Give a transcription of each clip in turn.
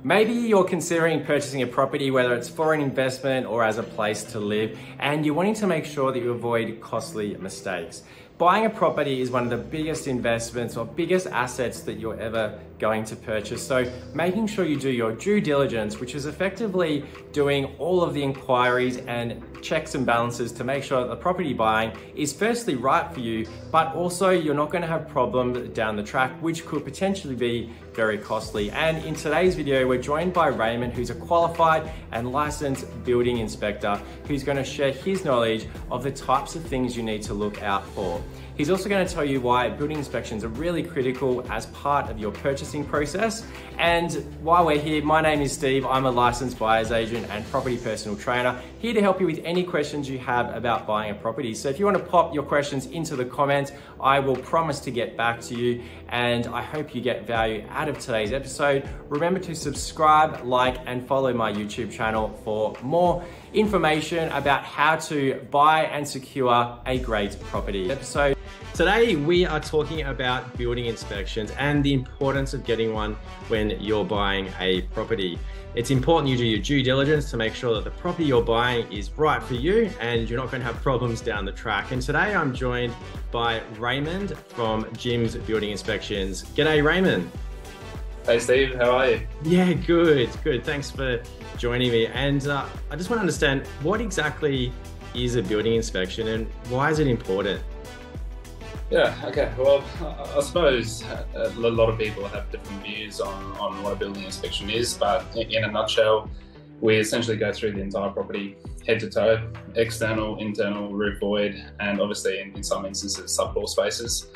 Maybe you're considering purchasing a property, whether it's for an investment or as a place to live, and you're wanting to make sure that you avoid costly mistakes. Buying a property is one of the biggest investments or biggest assets that you're ever going to purchase. So making sure you do your due diligence, which is effectively doing all of the inquiries and checks and balances to make sure that the property you're buying is firstly right for you, but also you're not going to have problems down the track, which could potentially be very costly. And in today's video, we're joined by Raymond, who's a qualified and licensed building inspector, who's going to share his knowledge of the types of things you need to look out for. He's also going to tell you why building inspections are really critical as part of your purchasing process. And while we're here, my name is Steve. I'm a licensed buyer's agent and property personal trainer, here to help you with any questions you have about buying a property. So if you want to pop your questions into the comments, I will promise to get back to you. And I hope you get value out of today's episode. Remember to subscribe, like, and follow my YouTube channel for more information about how to buy and secure a great property episode. Today, we are talking about building inspections and the importance of getting one when you're buying a property. It's important you do your due diligence to make sure that the property you're buying is right for you and you're not going to have problems down the track. And today I'm joined by Raymond from Jim's Building Inspections. G'day, Raymond. Hey Steve, how are you? Yeah, good. Thanks for joining me. And I just want to understand, what exactly is a building inspection and why is it important? Yeah, okay. Well, I suppose a lot of people have different views on what a building inspection is, but in a nutshell, we essentially go through the entire property, head to toe, external, internal, roof void, and obviously in some instances, subfloor spaces.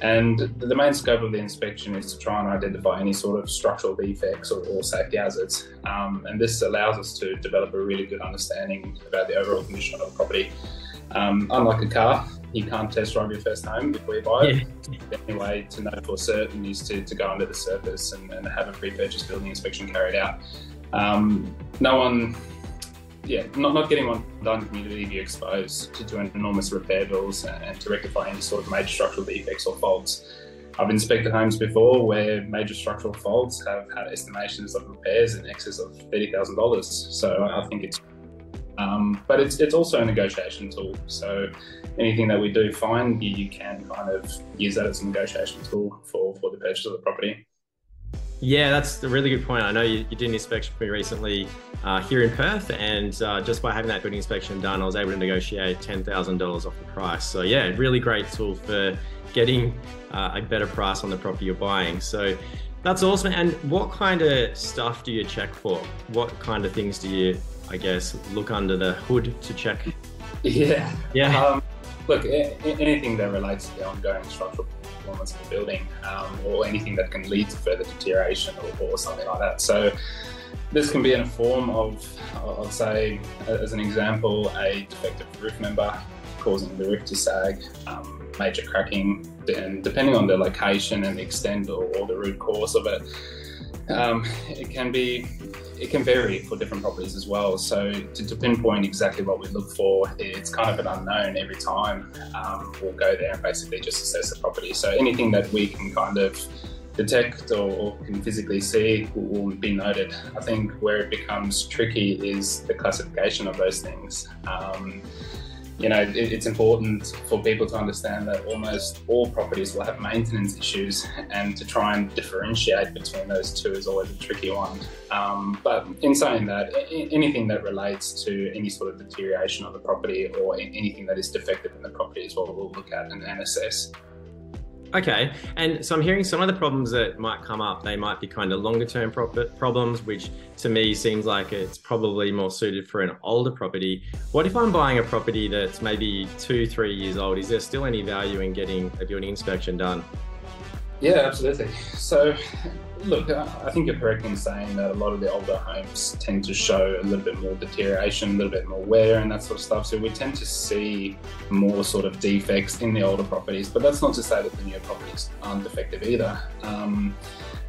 And the main scope of the inspection is to try and identify any sort of structural defects or safety hazards. And this allows us to develop a really good understanding about the overall condition of the property. Unlike a car, you can't test drive your first home before you buy it. The only way to know for certain is to go under the surface and have a pre-purchase building inspection carried out. Not getting one done can leave you exposed to enormous repair bills and to rectify any sort of major structural defects or faults. I've inspected homes before where major structural faults have had estimations of repairs in excess of $30,000. So I think it's but it's also a negotiation tool. So anything that we do find, you can kind of use that as a negotiation tool for the purchase of the property. Yeah, that's a really good point. I know you did an inspection for me recently here in Perth, and just by having that building inspection done, I was able to negotiate $10,000 off the price. So yeah, really great tool for getting a better price on the property you're buying. So that's awesome. And what kind of stuff do you check for? What kind of things do you, I guess, look under the hood to check? Yeah. Look, anything that relates to the ongoing structural performance of the building, or anything that can lead to further deterioration or something like that. So this can be in a form of, I'd say, as an example, a defective roof member causing the roof to sag, major cracking, and depending on the location and the extent or the root cause of it, it can vary for different properties as well. So to pinpoint exactly what we look for, it's kind of an unknown every time. We'll go there and basically just assess the property. So anything that we can kind of detect or can physically see will be noted. I think where it becomes tricky is the classification of those things. It's important for people to understand that almost all properties will have maintenance issues, and to try and differentiate between those two is always a tricky one. But in saying that, anything that relates to any sort of deterioration of the property or anything that is defective in the property is what we'll look at and assess. Okay, and so I'm hearing some of the problems that might come up, they might be kind of longer term problems, which to me seems like it's probably more suited for an older property. What if I'm buying a property that's maybe 2-3 years old? Is there still any value in getting a building inspection done? Yeah, absolutely. So look, I think you're correct in saying that a lot of the older homes tend to show a little bit more deterioration, a little bit more wear and that sort of stuff. So we tend to see more sort of defects in the older properties, but that's not to say that the newer properties aren't defective either.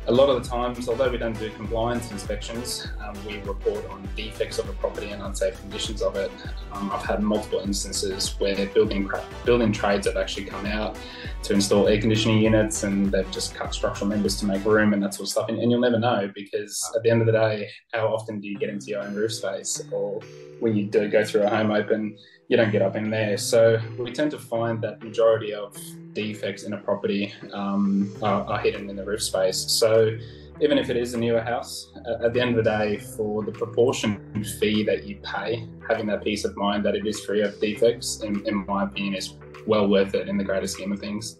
A lot of the times, although we don't do compliance inspections, we report on defects of a property and unsafe conditions of it. I've had multiple instances where building trades have actually come out to install air conditioning units, and they've just cut structural members to make room and that sort of stuff. And you'll never know, because at the end of the day, how often do you get into your own roof space? Or when you do go through a home open, you don't get up in there. So we tend to find that majority of defects in a property are hidden in the roof space. So even if it is a newer house, at the end of the day, for the proportion fee that you pay, having that peace of mind that it is free of defects, in my opinion, is well worth it in the greater scheme of things.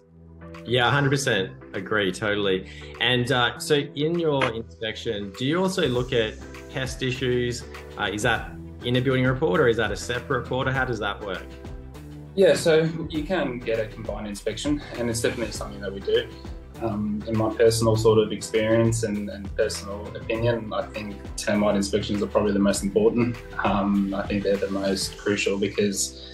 Yeah, 100% agree, totally. And so in your inspection, do you also look at pest issues? Is that in a building report, or is that a separate report, or how does that work? Yeah, so you can get a combined inspection, and it's definitely something that we do. In my personal sort of experience and personal opinion, I think termite inspections are probably the most important. I think they're the most crucial, because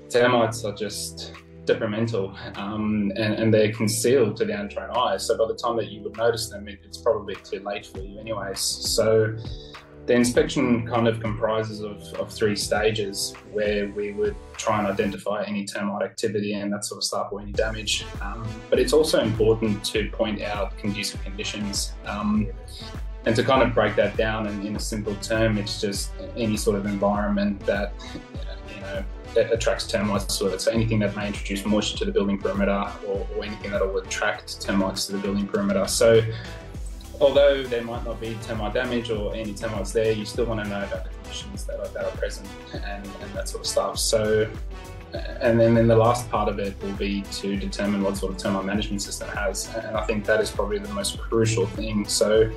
termites are just detrimental, and they're concealed to the untrained eye. So by the time that you would notice them, it's probably too late for you anyways. So the inspection kind of comprises of 3 stages, where we would try and identify any termite activity and that sort of stuff, or any damage. But it's also important to point out conducive conditions. And to kind of break that down in a simple term, it's just any sort of environment that, that attracts termites to it. So anything that may introduce moisture to the building perimeter, or anything that will attract termites to the building perimeter. So although there might not be termite damage or any termites there, you still want to know about the conditions that are present and that sort of stuff. So, and then the last part of it will be to determine what sort of termite management system it has. And I think that is probably the most crucial thing. So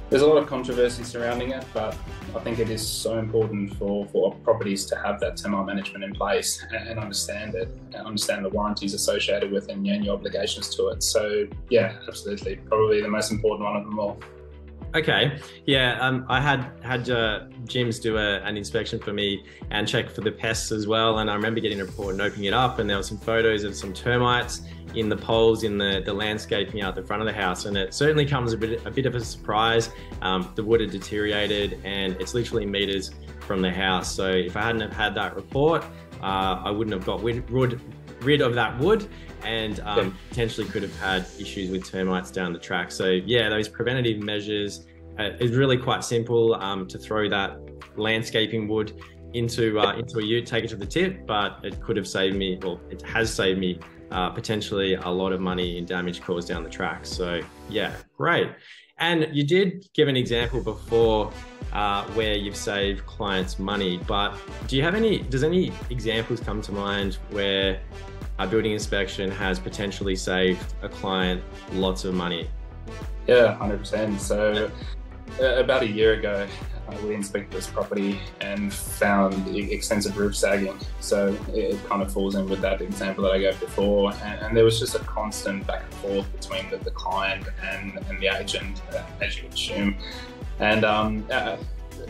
there's a lot of controversy surrounding it, but I think it is so important for properties to have that termite management in place and understand it, and understand the warranties associated with it, and your obligations to it. So yeah, absolutely, probably the most important one of them all. Okay, yeah, I had Jim's do an inspection for me and check for the pests as well. And I remember getting a report and opening it up, and there were some photos of some termites in the poles in the landscaping out the front of the house. And it certainly comes a bit of a surprise. The wood had deteriorated, and it's literally meters from the house. So if I hadn't have had that report, I wouldn't have got rid of that wood, and potentially could have had issues with termites down the track. So yeah, those preventative measures is really quite simple. To throw that landscaping wood into a ute, take it to the tip, but it could have saved me, well, it has saved me potentially a lot of money in damage caused down the track. So yeah, great. And you did give an example before where you've saved clients money, but does any examples come to mind where a building inspection has potentially saved a client lots of money? Yeah, 100%. So about a year ago, we inspected this property and found extensive roof sagging. So it kind of falls in with that example that I gave before. And there was just a constant back and forth between the client and the agent, as you would assume. And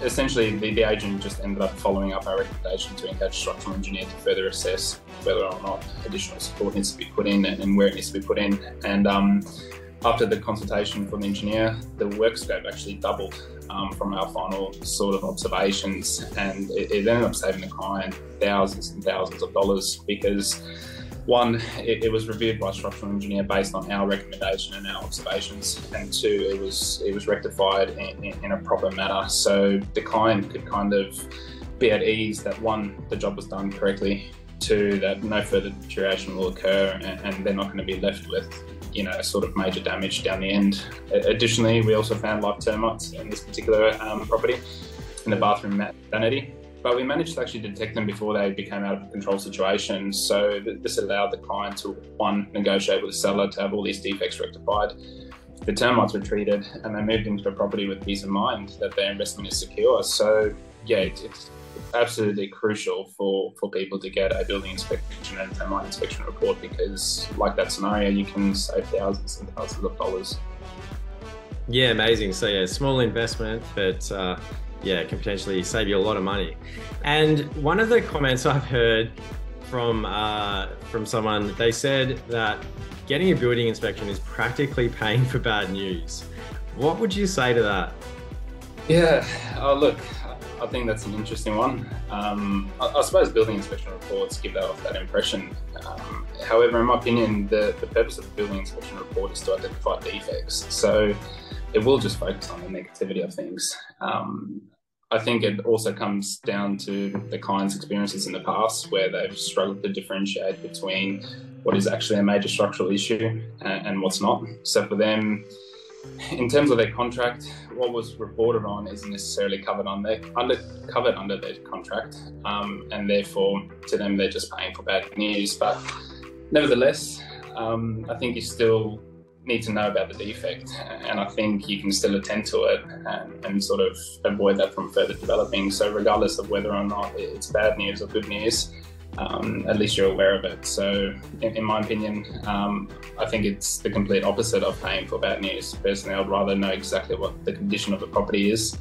essentially, the agent just ended up following up our recommendation to engage a structural engineer to further assess whether or not additional support needs to be put in and where it needs to be put in. And after the consultation from the engineer, the work scope actually doubled from our final sort of observations, and it ended up saving the client thousands and thousands of dollars, because one, it was reviewed by a structural engineer based on our recommendation and our observations, and two, it was rectified in a proper manner, so the client could kind of be at ease that one, the job was done correctly, two, that no further deterioration will occur, and they're not going to be left with sort of major damage down the end. Additionally, we also found live termites in this particular property in the bathroom vanity, but we managed to actually detect them before they became out of a control situation. So this allowed the client to, one, negotiate with the seller to have all these defects rectified. The termites were treated, and they moved into a property with peace of mind that their investment is secure. So yeah, it's absolutely crucial for people to get a building inspection and termite inspection report, because like that scenario, you can save thousands and thousands of dollars. Yeah, amazing. So yeah, small investment, but yeah, it can potentially save you a lot of money. And one of the comments I've heard from someone, they said that getting a building inspection is practically paying for bad news. What would you say to that? Yeah, look, I think that's an interesting one. I suppose building inspection reports give that off that impression. However, in my opinion, the purpose of the building inspection report is to identify defects. So it will just focus on the negativity of things. I think it also comes down to the client's experiences in the past where they've struggled to differentiate between what is actually a major structural issue and what's not. So for them, in terms of their contract, what was reported on isn't necessarily covered under their contract, and therefore to them they're just paying for bad news. But nevertheless, I think you still need to know about the defect, and I think you can still attend to it and sort of avoid that from further developing. So regardless of whether or not it's bad news or good news, at least you're aware of it. So in my opinion, I think it's the complete opposite of paying for bad news. Personally, I'd rather know exactly what the condition of the property is,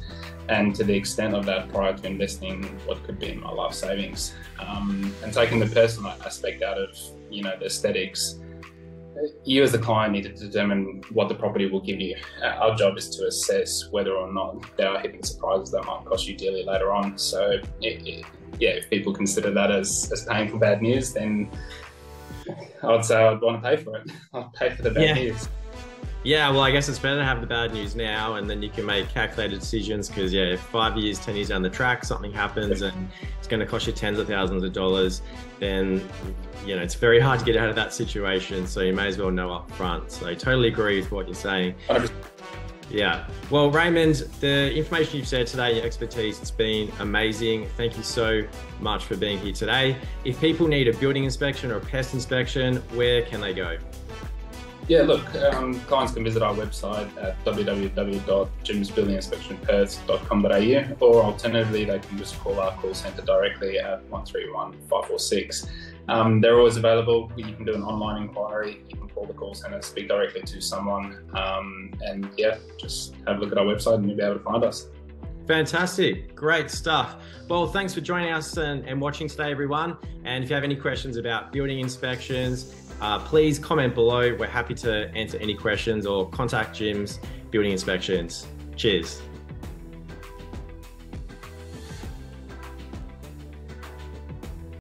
and to the extent of that prior to investing what could be in my life savings. And taking the personal aspect out of, the aesthetics, you as the client need to determine what the property will give you. Our job is to assess whether or not there are hidden surprises that might cost you dearly later on. So if people consider that as paying for bad news, then I would say I'd want to pay for it. I'd pay for the bad news. Yeah, well, I guess it's better to have the bad news now, and then you can make calculated decisions, because if 5 years, 10 years down the track, something happens and it's going to cost you tens of thousands of dollars, then it's very hard to get out of that situation. So you may as well know up front. So I totally agree with what you're saying. 100%. Yeah. Well, Raymond, the information you've shared today, your expertise, it's been amazing. Thank you so much for being here today. If people need a building inspection or a pest inspection, where can they go? Yeah, look, clients can visit our website at www.jimsbuildinginspectionperth.com.au, or alternatively, they can just call our call centre directly at 131 546. They're always available. You can do an online inquiry. You can call the call centre, speak directly to someone, and just have a look at our website and you'll be able to find us. Fantastic. Great stuff. Well, thanks for joining us and watching today, everyone. And if you have any questions about building inspections, please comment below. We're happy to answer any questions, or contact Jim's Building Inspections. Cheers.